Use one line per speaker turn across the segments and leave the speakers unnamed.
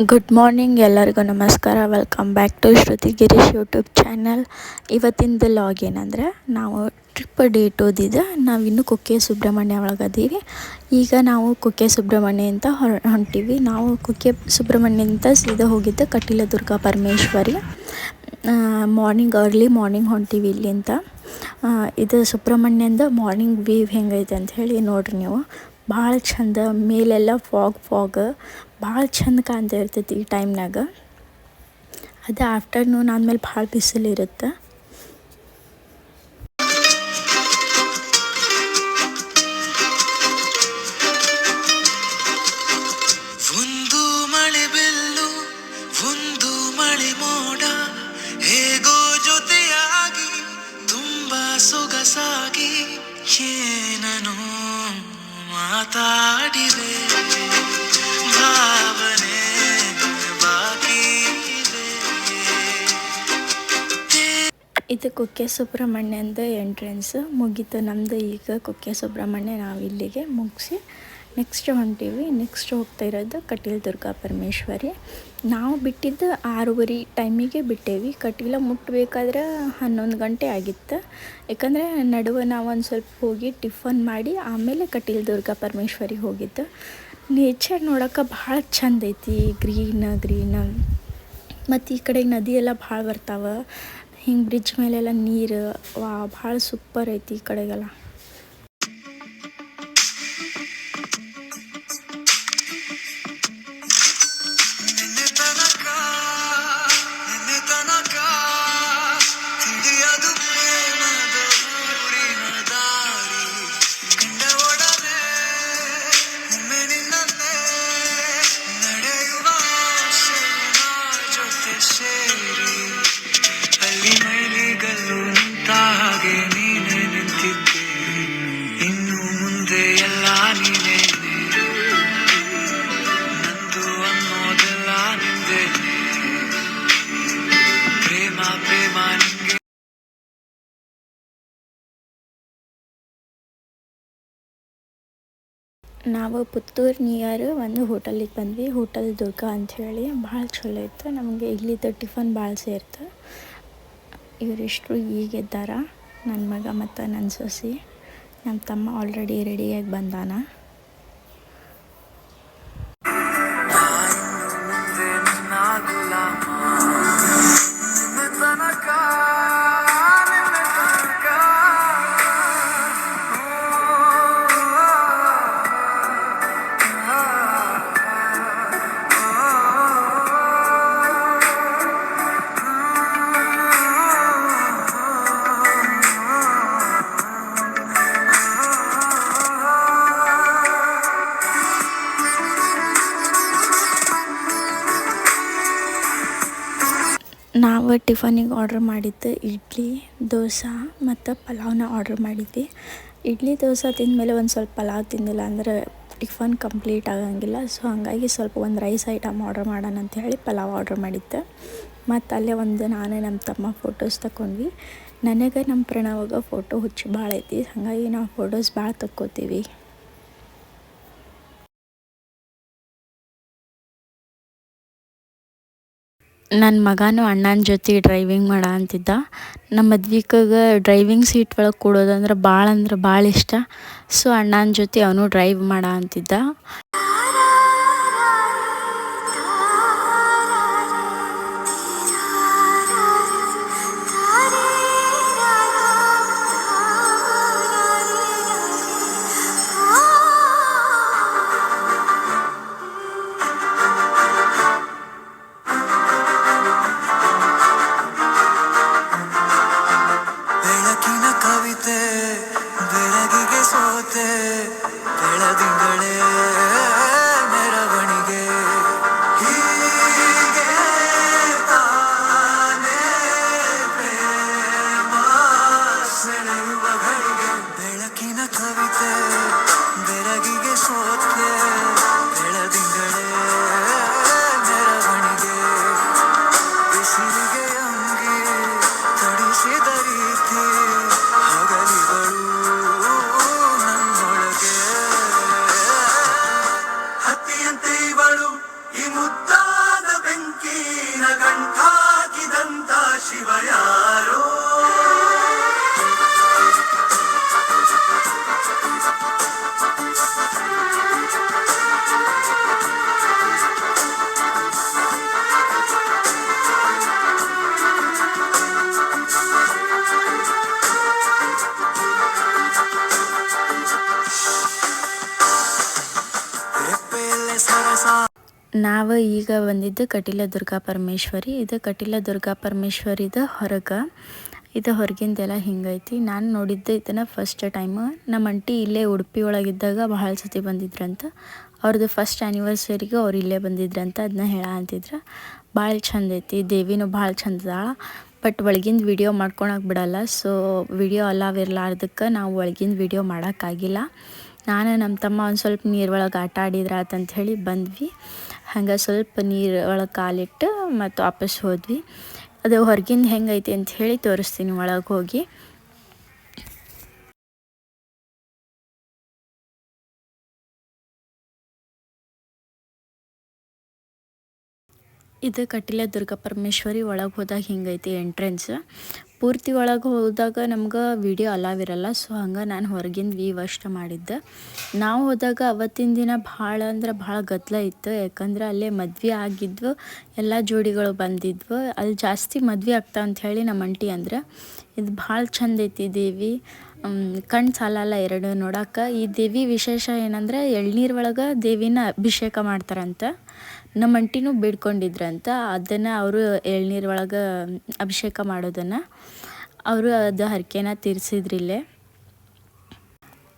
Good morning, ಎಲ್ಲರಿಗೂ ನಮಸ್ಕಾರ. Welcome back to Shruti Girish YouTube channel. ಇವತ್ತಿಂದ ಲಾಗ್ ಏನಂದ್ರೆ, ನಾವು ಟ್ರಿಪ್ ಡೇಟ್ ಓದಿದ ನಾವಿನ್ನೂ ಕುಕ್ಕೆ ಸುಬ್ರಹ್ಮಣ್ಯ ಒಳಗದೀವಿ. ಈಗ ನಾವು ಕುಕ್ಕೆ ಸುಬ್ರಹ್ಮಣ್ಯ ಅಂತ ಹೊಂಟೀವಿ. ನಾವು ಕುಕ್ಕೆ ಸುಬ್ರಹ್ಮಣ್ಯ ಅಂತ ಸೀದಾ ಹೋಗಿದ್ದ ಕಟೀಲು ದುರ್ಗಾ ಪರಮೇಶ್ವರಿ. ಅರ್ಲಿ ಮಾರ್ನಿಂಗ್ ಹೊಂಟೀವಿ ಇಲ್ಲಿಂದ. ಇದು ಸುಬ್ರಹ್ಮಣ್ಯಂದ ಮಾರ್ನಿಂಗ್ ವ್ಯೂ ಹೆಂಗೈತೆ ಅಂತ ಹೇಳಿ ನೋಡ್ರಿ ನೀವು. ಭಾಳ ಚಂದ, ಮೇಲೆಲ್ಲ ಫಾಗ್ ಭಾಳ ಚಂದ ಕಾಣ್ತಾ ಇರ್ತೈತಿ ಈ ಟೈಮ್ನಾಗ. ಅದು ಆಫ್ಟರ್ನೂನ್ ಆದಮೇಲೆ ಭಾಳ ಬಿಸಿಲಿರುತ್ತೆ.
ಒಂದು ಮಳೆ ಬೆಲ್ಲು, ಒಂದು ಮಳೆ ಮೋಡ, ಹೇಗೋ ಜೊತೆಯಾಗಿ ತುಂಬಾ ಸೊಗಸಾಗಿ ಏನನು ಮಾತಾಡಿವೆ, ಭಾವನೆ ಬಾಕಿ
ಇದು ಕುಕ್ಕೆ ಸುಬ್ರಹ್ಮಣ್ಯಂದ ಎಂಟ್ರೆನ್ಸ್ ಮುಗೀತು ನಮ್ಮದು. ಈಗ ಕುಕ್ಕೆ ಸುಬ್ರಹ್ಮಣ್ಯ ನಾವು ಇಲ್ಲಿಗೆ ಮುಗಿಸಿ ನೆಕ್ಸ್ಟ್ ಹೊಂಟೀವಿ. ನೆಕ್ಸ್ಟ್ ಹೋಗ್ತಾ ಇರೋದು ಕಟೀಲು ದುರ್ಗಾ ಪರಮೇಶ್ವರಿ. ನಾವು ಬಿಟ್ಟಿದ್ದು 6:30 ಟೈಮಿಗೆ ಬಿಟ್ಟೇವಿ. ಕಟೀಲ ಮುಟ್ಟಬೇಕಾದ್ರೆ 11 ಗಂಟೆ ಆಗಿತ್ತು. ಯಾಕಂದರೆ ನಡುವೆ ನಾವು ಒಂದು ಸ್ವಲ್ಪ ಹೋಗಿ ಟಿಫನ್ ಮಾಡಿ ಆಮೇಲೆ ಕಟೀಲು ದುರ್ಗಾ ಪರಮೇಶ್ವರಿ ಹೋಗಿದ್ದು. ನೇಚರ್ ನೋಡೋಕೆ ಭಾಳ ಚಂದ ಐತಿ, ಗ್ರೀನ್ ಮತ್ತು ಈ ಕಡೆಗೆ ನದಿ ಎಲ್ಲ ಭಾಳ ಬರ್ತಾವೆ. ಹಿಂಗೆ ಬ್ರಿಡ್ಜ್ ಮೇಲೆಲ್ಲ ನೀರು ಭಾಳ ಸೂಪರ್ ಐತಿ ಈ ಕಡೆಗೆಲ್ಲ. ನಾವು ಪುತ್ತೂರು ನಿಯರ್ ಒಂದು ಹೋಟೆಲಿಗೆ ಬಂದ್ವಿ. ಹೋಟೆಲ್ ದುರ್ಗಾ ಅಂಥೇಳಿ ಭಾಳ ಚಲೋ ಇತ್ತು. ನಮಗೆ ಇಲ್ಲಿದ್ದ ಟಿಫನ್ ಭಾಳ ಸೇರ್ತು. ಇವರಿಷ್ಟು ಈಗಿದ್ದಾರ, ನನ್ನ ಮಗ ಮತ್ತು ನನ್ನ ಸೊಸಿ. ನಮ್ಮ ತಮ್ಮ ಆಲ್ರೆಡಿ ರೆಡಿಯಾಗಿ ಬಂದಾನ. ನಾವು ಟಿಫನಿಗೆ ಆರ್ಡ್ರ್ ಮಾಡಿದ್ದು ಇಡ್ಲಿ, ದೋಸೆ ಮತ್ತು ಪಲಾವ್ನ ಆರ್ಡ್ರ್ ಮಾಡಿದ್ವಿ. ಇಡ್ಲಿ ದೋಸೆ ತಿಂದಮೇಲೆ ಒಂದು ಸ್ವಲ್ಪ ಪಲಾವ್ ತಿಂದಿಲ್ಲ ಅಂದ್ರೆ ಟಿಫನ್ ಕಂಪ್ಲೀಟ್ ಆಗಂಗಿಲ್ಲ. ಸೊ ಹಾಗಾಗಿ ಸ್ವಲ್ಪ ಒಂದು ರೈಸ್ ಐಟಮ್ ಆರ್ಡ್ರ್ ಮಾಡೋಣ ಅಂತ ಹೇಳಿ ಪಲಾವ್ ಆರ್ಡ್ರ್ ಮಾಡಿದ್ದೆ. ಮತ್ತು ಅಲ್ಲೇ ನಾನು ನಮ್ಮ ತಮ್ಮ ಫೋಟೋಸ್ ತಗೊಂಡ್ವಿ. ನನಗೆ ನಮ್ಮ ಪ್ರಣವಾಗ ಫೋಟೋ ಹುಚ್ಚು ಭಾಳ ಐತಿ, ಹಾಗಾಗಿ ನಾವು ಫೋಟೋಸ್ ಭಾಳ ತಕ್ಕೋತೀವಿ. ನನ್ನ ಮಗನೂ ಅಣ್ಣನ ಜೊತೆ ಡ್ರೈವಿಂಗ್ ಅಂತಿದ್ದ. ನಮ್ಮ ಮದ್ವಿಕಾಗ ಡ್ರೈವಿಂಗ್ ಸೀಟ್ ಒಳಗೆ ಕೂಡೋದಂದ್ರೆ ಭಾಳ ಇಷ್ಟ. ಸೊ ಅಣ್ಣನ ಜೊತೆ ಅವನು ಡ್ರೈವ್ ಅಂತಿದ್ದ.
ಬೆಳಗಿಗೆ ಸೋತೆ ಬೆಳದಿಂಗಳೇ ಮೆರವಣಿಗೆ, ಹೀಗೆ ತಾನೇ ಪ್ರೇಮ ಸೆಳೆಯುವ ಘಳಿಗೆ. ಬೆಳಕಿನ ಕವಿತೆ ಬೆಳಗಿಗೆ ಸೋತೆ ಬೆಳದಿಂಗಳೇ ಮೆರವಣಿಗೆ, ಬಿಸಿಲಿಗೆ ಅಂಗಿ ತಡಿಸಿದ ರೀತಿ ಹಗಲಿಗಳು ನನ್ನೊಳಗೆ. ಹತ್ತಿಯಂತೆ ಇವಳು ಈ ಮುದ್ದಾದ ನೀಲಕಂಠ ಹಾಕಿದಂತ ಶಿವ ಯಾರೋ ರೆಪ್ಪೆಯಲ್ಲೇ ಸರಸ
ನಾವು ಈಗ ಬಂದಿದ್ದು ಕಟೀಲ ದುರ್ಗಾ ಪರಮೇಶ್ವರಿ. ಇದು ಕಟೀಲ ದುರ್ಗಾ ಪರಮೇಶ್ವರಿದ ಹೊರಗೆ, ಇದು ಹೊರಗಿಂದೆಲ್ಲ ಹಿಂಗೈತಿ. ನಾನು ನೋಡಿದ್ದೆ ಇದನ್ನು ಫಸ್ಟ್ ಟೈಮು. ನಮ್ಮ ಅಂಟಿ ಇಲ್ಲೇ ಉಡುಪಿ ಒಳಗಿದ್ದಾಗ ಭಾಳ ಸತಿ ಬಂದಿದ್ರಂತ. ಅವ್ರದ್ದು ಫಸ್ಟ್ ಆ್ಯನಿವರ್ಸರಿಗೆ ಅವ್ರು ಇಲ್ಲೇ ಬಂದಿದ್ರಂತ, ಅದನ್ನ ಅಂತಿದ್ರು. ಭಾಳ ಚಂದ ಐತಿ, ದೇವಿನೂ ಭಾಳ ಚಂದದಾಳ. ಬಟ್ ಒಳಗಿಂದ ವಿಡಿಯೋ ಮಾಡ್ಕೊಳಕ್ಕೆ ಬಿಡಲ್ಲ. ಸೊ ವಿಡಿಯೋ ಅಲಾವ್ ಇರಲಾರ್ದಕ್ಕೆ ನಾವು ಒಳಗಿಂದ ವಿಡಿಯೋ ಮಾಡೋಕ್ಕಾಗಿಲ್ಲ. ನಾನು ನಮ್ಮ ತಮ್ಮ ಒಂದು ಸ್ವಲ್ಪ ನೀರು ಒಳಗೆ ಆಟ ಆಡಿದ್ರ ಆತಂತ ಹೇಳಿ ಬಂದ್ವಿ. ಹಂಗೆ ಸ್ವಲ್ಪ ನೀರು ಒಳಗೆ ಕಾಲಿಟ್ಟು ಮತ್ತು ವಾಪಸ್ ಹೋದ್ವಿ. ಅದು ಹೊರಗಿಂದ ಹೆಂಗೈತಿ ಅಂತ ಹೇಳಿ ತೋರಿಸ್ತೀನಿ ಒಳಗೆ ಹೋಗಿ. ಇದು ಕಟೀಲ ದುರ್ಗಾ ಪರಮೇಶ್ವರಿ ಒಳಗೆ ಹೋದಾಗ ಹಿಂಗೈತಿ ಎಂಟ್ರೆನ್ಸ್. ಪೂರ್ತಿ ಒಳಗೆ ಹೋದಾಗ ನಮ್ಗೆ ವಿಡಿಯೋ ಅಲಾವ್ ಇರಲ್ಲ. ಸೊ ಹಂಗೆ ನಾನು ಹೊರಗಿಂದ ವ್ಯೂ ಅಷ್ಟು ಮಾಡಿದ್ದೆ. ನಾವು ಹೋದಾಗ ಅವತ್ತಿನ ದಿನ ಭಾಳ ಅಂದ್ರೆ ಭಾಳ ಗದ್ದಲ ಇತ್ತು. ಯಾಕಂದ್ರೆ ಅಲ್ಲೇ ಮದ್ವೆ ಆಗಿದ್ವು, ಎಲ್ಲ ಜೋಡಿಗಳು ಬಂದಿದ್ವು. ಅಲ್ಲಿ ಜಾಸ್ತಿ ಮದ್ವೆ ಆಗ್ತಾವ ಅಂಥೇಳಿ ನಮ್ಮ ಅಂಟಿ ಅಂದ್ರೆ. ಇದು ಭಾಳ ಚಂದ ಐತಿ ದೇವಿ, ಕಣ್ಣು ಸಾಲಲ್ಲ ಎರಡು ನೋಡೋಕೆ. ಈ ದೇವಿ ವಿಶೇಷ ಏನಂದ್ರೆ ಎಳ್ನೀರು ಒಳಗೆ ದೇವಿನ ಅಭಿಷೇಕ ಮಾಡ್ತಾರಂತ. ನಮ್ಮ ಅಂಟಿನೂ ಬೇಡ್ಕೊಂಡಿದ್ರಂತ ಅದನ್ನು. ಅವರು ಎಳ್ನೀರು ಒಳಗೆ ಅಭಿಷೇಕ ಮಾಡೋದನ್ನು ಅವರು ಅದು ಹರಕೆನ ತೀರಿಸಿದ್ರಿಲ್ಲೇ.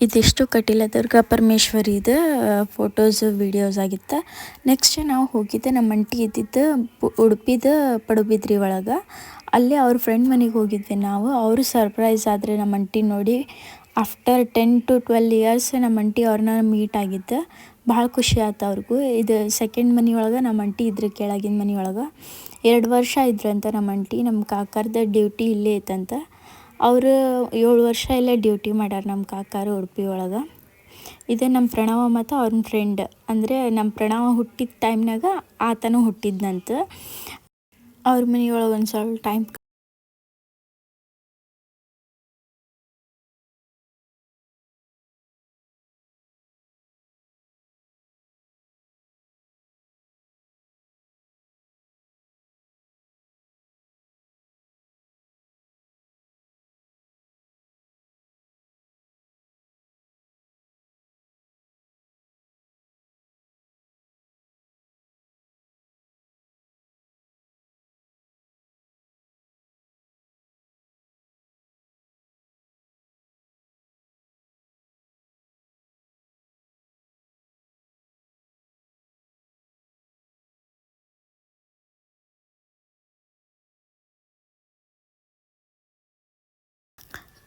ಇದಿಷ್ಟು ಕಟೀಲ ದುರ್ಗಾ ಪರಮೇಶ್ವರಿದ ಫೋಟೋಸ್ ವೀಡಿಯೋಸ್ ಆಗಿತ್ತು. ನೆಕ್ಸ್ಟ್ ನಾವು ಹೋಗಿದ್ದೆ ನಮ್ಮ ಅಂಟಿ ಇದ್ದಿದ್ದು ಉಡುಪಿದ ಪಡುಬಿದ್ರಿ ಒಳಗೆ. ಅಲ್ಲೇ ಅವ್ರ ಫ್ರೆಂಡ್ ಮನೆಗೆ ಹೋಗಿದ್ವಿ ನಾವು. ಅವರು ಸರ್ಪ್ರೈಸ್ ಆದರೆ ನಮ್ಮ ಅಂಟಿ ನೋಡಿ. ಆಫ್ಟರ್ 10 to 12 ಇಯರ್ಸ್ ನಮ್ಮ ಅಂಟಿ ಅವ್ರನ್ನ ಮೀಟ್ ಆಗಿದ್ದೆ. ಭಾಳ ಖುಷಿ ಆಯ್ತು ಅವ್ರಿಗೂ. ಇದು ಸೆಕೆಂಡ್ ಮನೆ ಒಳಗೆ ನಮ್ಮ ಅಂಟಿ ಇದ್ರ ಕೆಳಗಿನ ಮನೆ ಒಳಗೆ 2 ವರ್ಷ ಇದ್ರಂತ ನಮ್ಮ ಅಂಟಿ. ನಮ್ಮ ಕಾಕರ್ದ ಡ್ಯೂಟಿ ಇಲ್ಲೇ ಐತಂತ. ಅವರು 7 ವರ್ಷ ಇಲ್ಲೇ ಡ್ಯೂಟಿ ಮಾಡ್ಯಾರ ನಮ್ಮ ಕಾಕಾರು ಉಡುಪಿ ಒಳಗೆ. ಇದು ನಮ್ಮ ಪ್ರಣವ ಮತ್ತು ಅವ್ರನ್ನ ಫ್ರೆಂಡ್. ಅಂದರೆ ನಮ್ಮ ಪ್ರಣವ ಹುಟ್ಟಿದ ಟೈಮ್ನಾಗ ಆತನೂ ಹುಟ್ಟಿದ್ನಂತ. ಅವ್ರ ಮನೆಯೊಳಗೆ ಒಂದು ಸ್ವಲ್ಪ ಟೈಮ್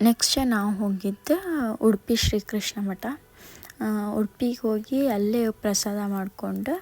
ನೆಕ್ಸ್ಟ್ ನಾವು ಹೋಗಿದ್ದು ಉಡುಪಿ ಶ್ರೀಕೃಷ್ಣ ಮಠ. ಉಡುಪಿಗೆ ಹೋಗಿ ಅಲ್ಲೇ ಪ್ರಸಾದ ಮಾಡಿಕೊಂಡು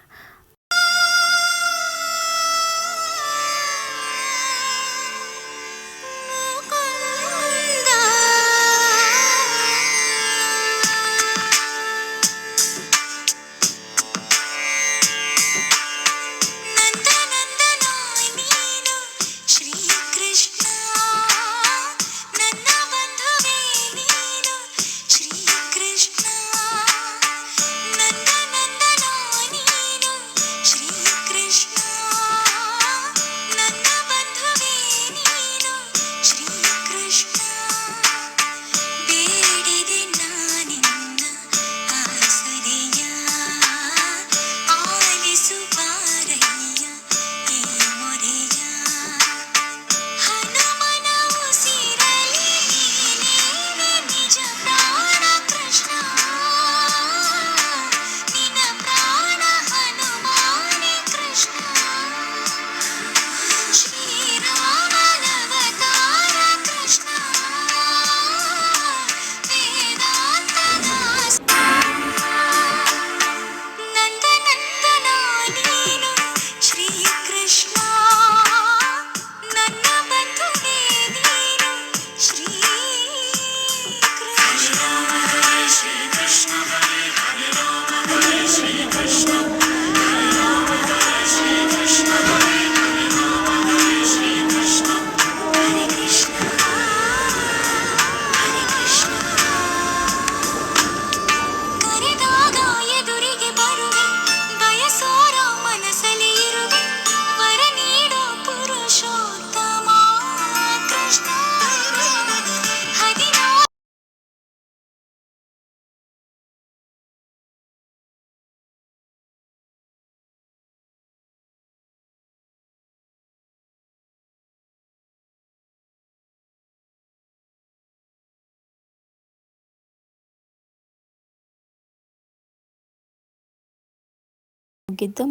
ಹೋಗಿದ್ದು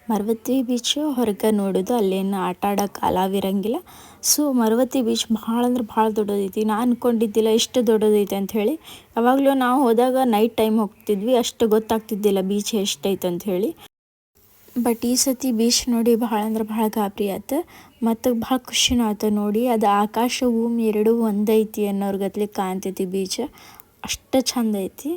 ಮರವತ್ತಿ ಬೀಚ್ ಹೊರಗೆ ನೋಡೋದು, ಅಲ್ಲೇನು ಆಟ ಆಡೋಕೆ ಅಲಾವಿರಂಗಿಲ್ಲ. ಸೊ ಮರವತ್ತಿ ಬೀಚ್ ಭಾಳ ಅಂದ್ರೆ ಭಾಳ ದೊಡ್ಡದೈತಿ. ನಾನು ಅಂದ್ಕೊಂಡಿದ್ದಿಲ್ಲ ಇಷ್ಟು ದೊಡ್ಡದೈತೆ ಅಂಥೇಳಿ. ಯಾವಾಗಲೂ ನಾವು ಹೋದಾಗ ನೈಟ್ ಟೈಮ್ ಹೋಗ್ತಿದ್ವಿ, ಅಷ್ಟು ಗೊತ್ತಾಗ್ತಿದ್ದಿಲ್ಲ ಬೀಚ್ ಎಷ್ಟೈತೆ ಅಂಥೇಳಿ. ಬಟ್ ಈ ಸತಿ ಬೀಚ್ ನೋಡಿ ಭಾಳ ಅಂದ್ರೆ ಭಾಳ ಗಾಬರಿ ಆಯ್ತು. ಮತ್ತು ಭಾಳ ಖುಷಿನೂ ಆಯ್ತು ನೋಡಿ. ಅದು ಆಕಾಶ ಭೂಮಿ ಎರಡೂ ಒಂದೈತಿ ಅನ್ನೋರ್ ಗತ್ಲೆ ಕಾಣ್ತೈತಿ ಬೀಚ್. ಅಷ್ಟು ಚಂದ ಐತಿ.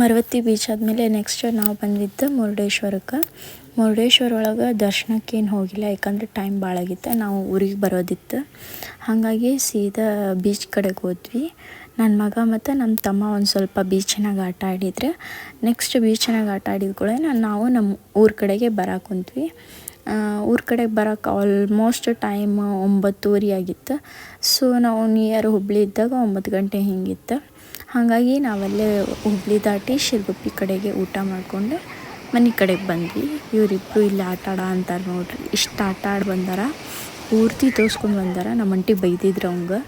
ಮರವತ್ತಿ ಬೀಚ್ ಆದಮೇಲೆ ನೆಕ್ಸ್ಟ್ ನಾವು ಬಂದಿದ್ದು ಮುರುಡೇಶ್ವರ ಒಳಗೆ ದರ್ಶನಕ್ಕೇನು ಹೋಗಿಲ್ಲ, ಯಾಕಂದರೆ ಟೈಮ್ ಭಾಳ ಆಗಿತ್ತು. ನಾವು ಊರಿಗೆ ಬರೋದಿತ್ತು. ಹಾಗಾಗಿ ಸೀದಾ ಬೀಚ್ ಕಡೆಗೆ ಹೋದ್ವಿ. ನನ್ನ ಮಗ ಮತ್ತು ನಮ್ಮ ತಮ್ಮ ಒಂದು ಸ್ವಲ್ಪ ಬೀಚ್ನಾಗ ಆಟ ಆಡಿದ್ರೆ. ನೆಕ್ಸ್ಟ್ ಬೀಚ್ನಾಗ ಆಟ ಆಡಿದ ಕೂಡ ನಾವು ನಮ್ಮ ಊರ ಕಡೆಗೆ ಬರಾಕುಂತ್ವಿ. ಊರ ಕಡೆಗೆ ಬರೋಕೆ ಆಲ್ಮೋಸ್ಟ್ ಟೈಮ್ 9:30 ಆಗಿತ್ತು. ಸೊ ನಾವು ನಿಯರ್ ಹುಬ್ಳಿ ಇದ್ದಾಗ 9 ಗಂಟೆ ಹಿಂಗಿತ್ತು. ಹಾಗಾಗಿ ನಾವಲ್ಲೇ ಹುಬ್ಳಿ ದಾಟಿ ಶಿರಗುಪ್ಪಿ ಕಡೆಗೆ ಊಟ ಮಾಡಿಕೊಂಡು ಮನೆ ಕಡೆಗೆ ಬಂದ್ವಿ. ಇವರಿಬ್ಬರು ಇಲ್ಲಿ ಆಟ ಅಂತಾರೆ ನೋಡ್ರಿ, ಇಷ್ಟು ಆಟ ಆಡಿ ಬಂದಾರ, ಪೂರ್ತಿ ತೋರಿಸ್ಕೊಂಡು ಬಂದಾರ. ನಮ್ಮ ಅಂಟಿ ಬೈದಿದ್ರು ಅವಂಗೆ.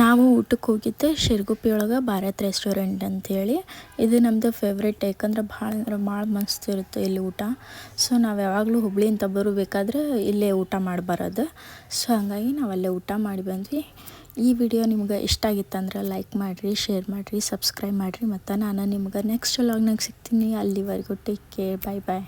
ನಾವು ಊಟಕ್ಕೆ ಹೋಗಿದ್ದೆ ಶಿರಗುಪ್ಪಿ ಒಳಗೆ ಭಾರತ್ ರೆಸ್ಟೋರೆಂಟ್ ಅಂಥೇಳಿ. ಇದು ನಮ್ಮದು ಫೇವ್ರೇಟ್, ಯಾಕಂದ್ರೆ ಭಾಳ ಅಂದ್ರೆ ಭಾಳ ಮಸ್ತ್ ಇರುತ್ತೆ ಇಲ್ಲಿ ಊಟ. ಸೊ ನಾವು ಯಾವಾಗಲೂ ಹುಬ್ಳಿಯಿಂದ ಬರಬೇಕಾದ್ರೆ ಇಲ್ಲೇ ಊಟ ಮಾಡಿ ಬರೋದು. ಸೊ ಹಾಗಾಗಿ ನಾವಲ್ಲೇ ಊಟ ಮಾಡಿ ಬಂದ್ವಿ. ಈ ವಿಡಿಯೋ ನಿಮ್ಗೆ ಇಷ್ಟ ಆಗಿತ್ತಂದ್ರೆ ಲೈಕ್ ಮಾಡಿರಿ, ಶೇರ್ ಮಾಡಿರಿ, ಸಬ್ಸ್ಕ್ರೈಬ್ ಮಾಡಿರಿ. ಮತ್ತು ನಾನು ನಿಮ್ಗೆ ನೆಕ್ಸ್ಟ್ ವ್ಲಾಗ್ನಾಗ ಸಿಗ್ತೀನಿ. ಅಲ್ಲಿವರೆಗೂ ಟೇಕ್ ಕೇರ್, ಬಾಯ್ ಬಾಯ್.